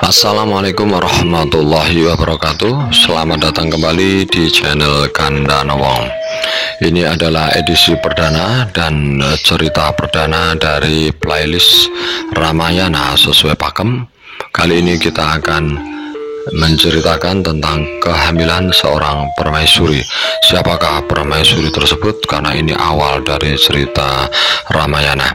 Assalamualaikum warahmatullahi wabarakatuh. Selamat datang kembali di channel Kandana Wong. Ini adalah edisi perdana dan cerita perdana dari playlist Ramayana sesuai pakem. Kali ini kita akan menceritakan tentang kehamilan seorang permaisuri. Siapakah permaisuri tersebut? Karena ini awal dari cerita Ramayana.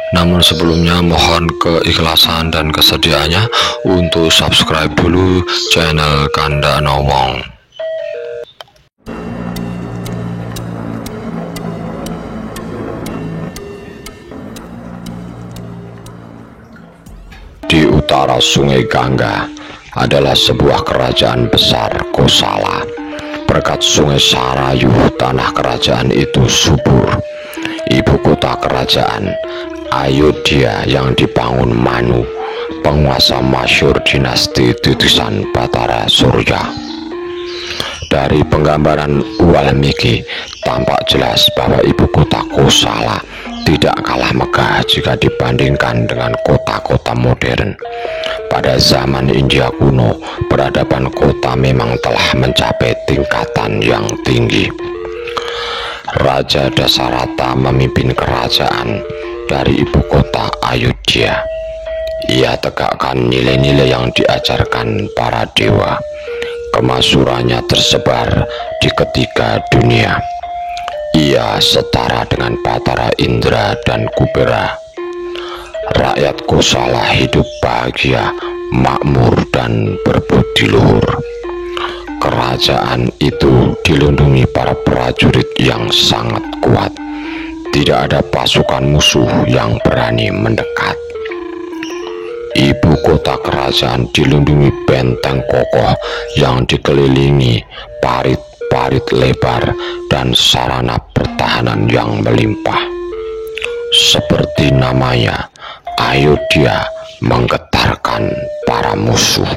Namun sebelumnya mohon keikhlasan dan kesediaannya untuk subscribe dulu channel Kandana Wong. Di utara Sungai Gangga adalah sebuah kerajaan besar Kosala. Berkat Sungai Sarayu, tanah kerajaan itu subur. Ibu kota kerajaan Ayodhya yang dibangun Manu, penguasa masyhur dinasti titisan Batara Surya. Dari penggambaran Walmiki tampak jelas bahwa ibu kota Kosala tidak kalah megah jika dibandingkan dengan kota-kota modern. Pada zaman India kuno, peradaban kota memang telah mencapai tingkatan yang tinggi. Raja Dasarata memimpin kerajaan dari ibu kota Ayodhya. Ia tegakkan nilai-nilai yang diajarkan para dewa. Kemasyhurannya tersebar di ketiga dunia. Ia setara dengan Batara Indra dan Kubera. Rakyat Kosala hidup bahagia, makmur dan berbudi luhur. Kerajaan itu dilindungi para prajurit yang sangat kuat. Tidak ada pasukan musuh yang berani mendekat. Ibu kota kerajaan dilindungi benteng kokoh yang dikelilingi parit-parit lebar dan sarana pertahanan yang melimpah. Seperti namanya, Ayodhya menggetarkan para musuh.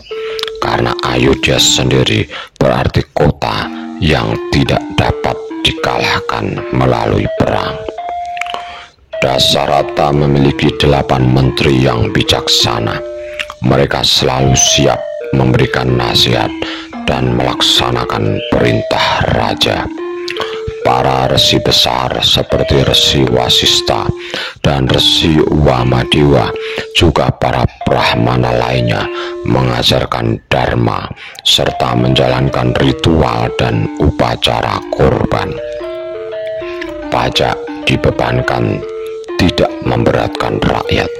Karena Ayodhya sendiri berarti kota yang tidak dapat dikalahkan melalui perang. Dasarata memiliki 8 menteri yang bijaksana. Mereka selalu siap memberikan nasihat dan melaksanakan perintah raja. Para resi besar seperti Resi Wasista dan Resi Wamadewa, juga para brahmana lainnya mengajarkan dharma serta menjalankan ritual dan upacara kurban. Pajak dibebankan tidak memberatkan rakyat.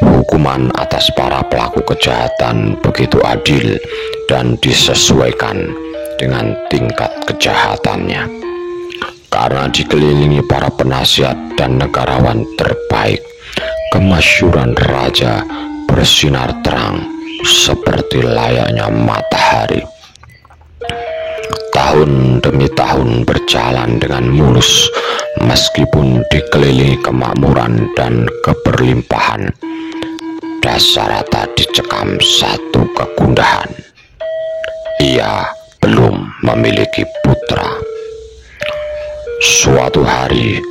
Hukuman atas para pelaku kejahatan begitu adil dan disesuaikan dengan tingkat kejahatannya. Karena dikelilingi para penasihat dan negarawan terbaik, kemasyhuran raja bersinar terang seperti layaknya matahari. Tahun demi tahun berjalan dengan mulus, meskipun dikelilingi kemakmuran dan keberlimpahan. Dasarata dicekam satu kegundahan. Ia belum memiliki putra. Suatu hari,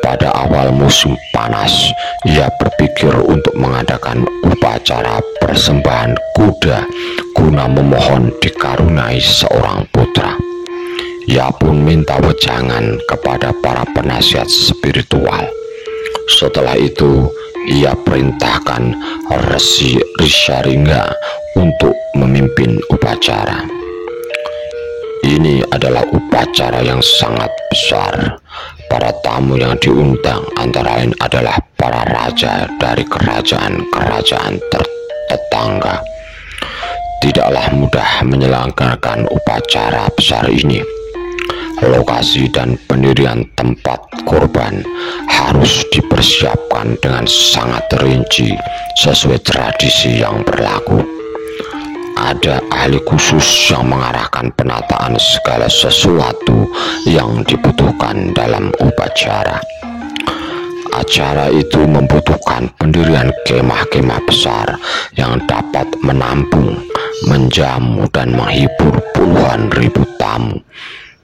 pada awal musim panas, ia berpikir untuk mengadakan upacara persembahan kuda guna memohon dikaruniai seorang putra. Ia pun minta wejangan kepada para penasihat spiritual. Setelah itu, ia perintahkan Resi Risharingga untuk memimpin upacara. Ini adalah upacara yang sangat besar. Para tamu yang diundang antara lain adalah para raja dari kerajaan-kerajaan tetangga. Tidaklah mudah menyelenggarakan upacara besar ini. Lokasi dan pendirian tempat kurban harus dipersiapkan dengan sangat rinci sesuai tradisi yang berlaku. Ada ahli khusus yang mengarahkan penataan segala sesuatu yang dibutuhkan dalam upacara. Acara itu membutuhkan pendirian kemah-kemah besar yang dapat menampung, menjamu dan menghibur puluhan ribu tamu,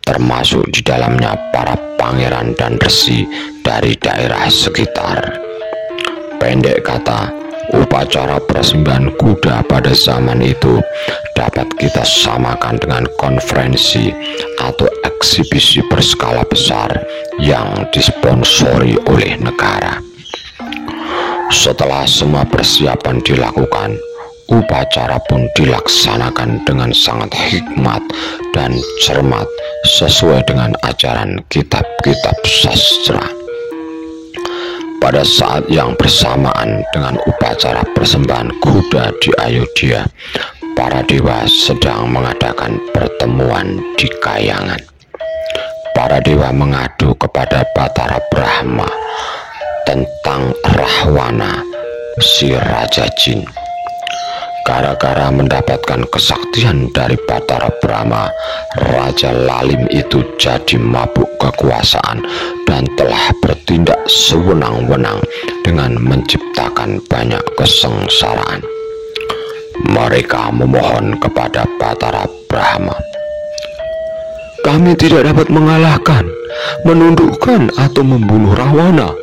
termasuk di dalamnya para pangeran dan resi dari daerah sekitar. Pendek kata, Upacara persembahan kuda pada zaman itu dapat kita samakan dengan konferensi atau eksibisi berskala besar yang disponsori oleh negara. Setelah semua persiapan dilakukan, upacara pun dilaksanakan dengan sangat hikmat dan cermat sesuai dengan ajaran kitab-kitab sastra. Pada saat yang bersamaan dengan upacara persembahan kuda di Ayodhya, para dewa sedang mengadakan pertemuan di Kayangan. Para dewa mengadu kepada Batara Brahma tentang Rahwana, si Raja Jin. Gara-gara mendapatkan kesaktian dari Batara Brahma, Raja Lalim itu jadi mabuk kekuasaan dan telah bertindak sewenang-wenang dengan menciptakan banyak kesengsaraan. Mereka memohon kepada Batara Brahma, "Kami tidak dapat mengalahkan, menundukkan atau membunuh Rahwana.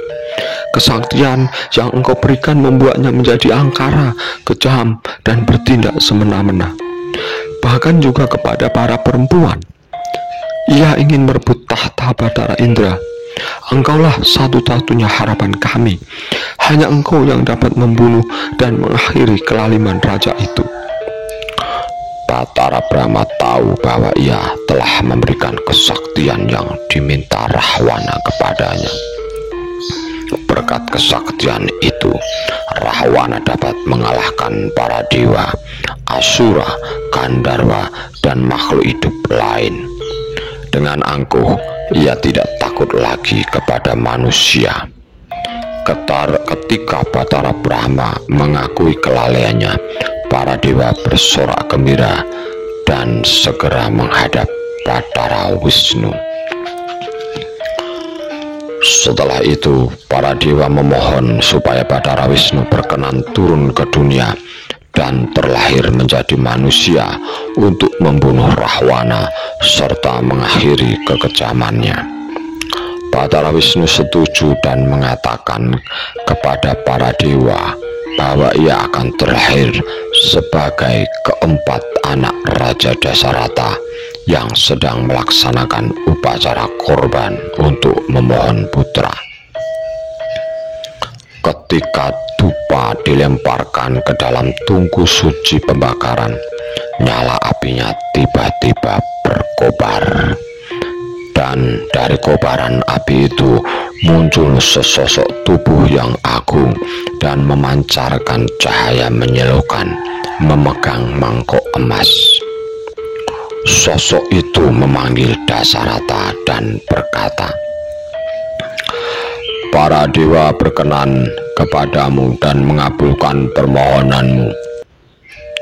Kesaktian yang engkau berikan membuatnya menjadi angkara, kejam, dan bertindak semena-mena. Bahkan juga kepada para perempuan. Ia ingin merebut tahta Batara Indra. Engkaulah satu-satunya harapan kami. Hanya engkau yang dapat membunuh dan mengakhiri kelaliman raja itu." Batara Brahma tahu bahwa ia telah memberikan kesaktian yang diminta Rahwana kepadanya. Berkat kesaktian itu, Rahwana dapat mengalahkan para dewa, asura, Gandharwa, dan makhluk hidup lain. Dengan angkuh, ia tidak takut lagi kepada manusia. Ketika Batara Brahma mengakui kelalaiannya, para dewa bersorak gembira dan segera menghadap Batara Wisnu. Setelah itu, para dewa memohon supaya Batara Wisnu berkenan turun ke dunia dan terlahir menjadi manusia untuk membunuh Rahwana serta mengakhiri kekejamannya. Batara Wisnu setuju dan mengatakan kepada para dewa bahwa ia akan terlahir sebagai keempat anak Raja Dasarata yang sedang melaksanakan upacara korban untuk memohon putra. Ketika dupa dilemparkan ke dalam tungku suci pembakaran, nyala apinya tiba-tiba berkobar. Dan dari kobaran api itu muncul sesosok tubuh yang agung dan memancarkan cahaya menyilaukan, memegang mangkok emas. Sosok itu memanggil Dasarata dan berkata, "Para dewa berkenan kepadamu dan mengabulkan permohonanmu.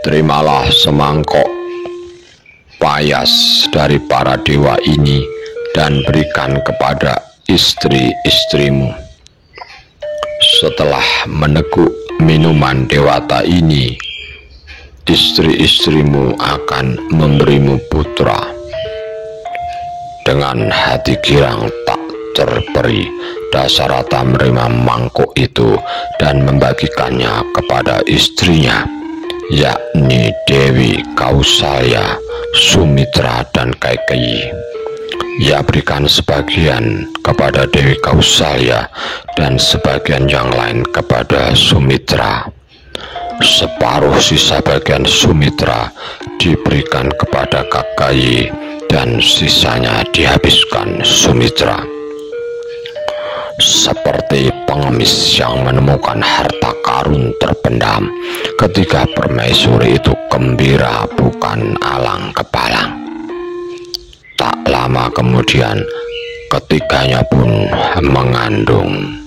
Terimalah semangkok payas dari para dewa ini dan berikan kepada istri-istrimu. Setelah meneguk minuman dewata ini, istri-istrimu akan memberimu putra." Dengan hati girang tak terperi, Dasarata menerima mangkok itu dan membagikannya kepada istrinya, yakni Dewi Kausalya, Sumitra, dan Kaikeyi. Ia berikan sebagian kepada Dewi Kausalya dan sebagian yang lain kepada Sumitra. Separuh sisa bagian Sumitra diberikan kepada Kaikeyi dan sisanya dihabiskan Sumitra. Seperti pengemis yang menemukan harta karun terpendam, ketika permaisuri itu gembira bukan alang kepalang. Tak lama kemudian, ketiganya pun mengandung.